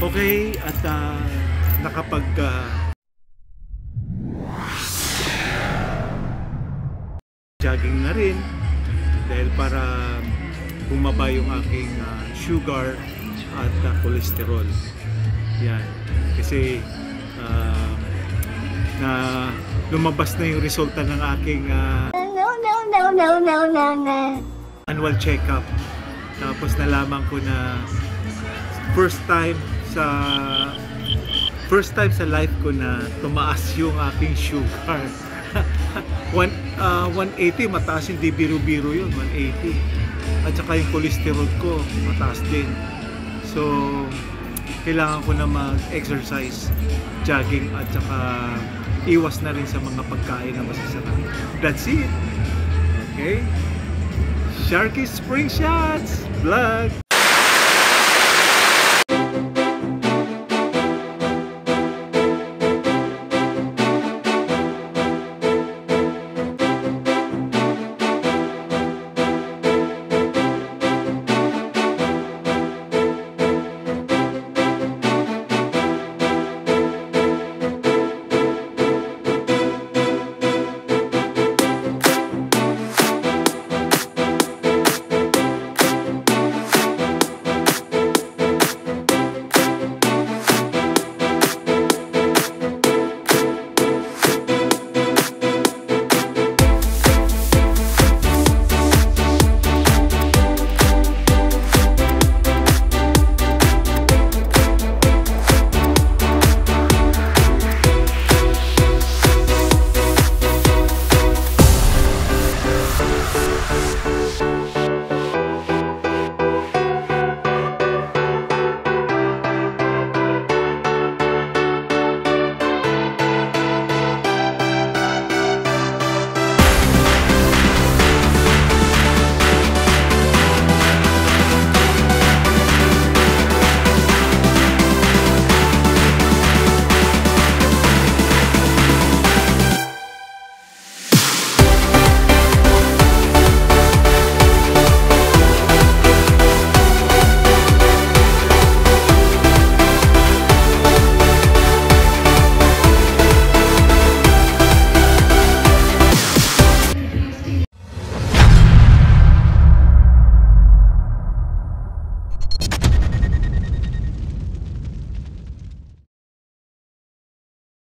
Okay, at nakapag jogging na rin dahil para bumaba yung aking sugar at cholesterol. Yan. Kasi na lumabas na yung resulta ng aking annual check-up. Tapos nalaman ko na first time sa life ko na tumaas yung aking sugar. 180, mataas, hindi biro-biro yun, 180. At saka yung cholesterol ko mataas din. So kailangan ko na mag-exercise, jogging, at saka iwas na rin sa mga pagkain na masasarap. That's it. Okay? Sharky Spring Shots Vlog.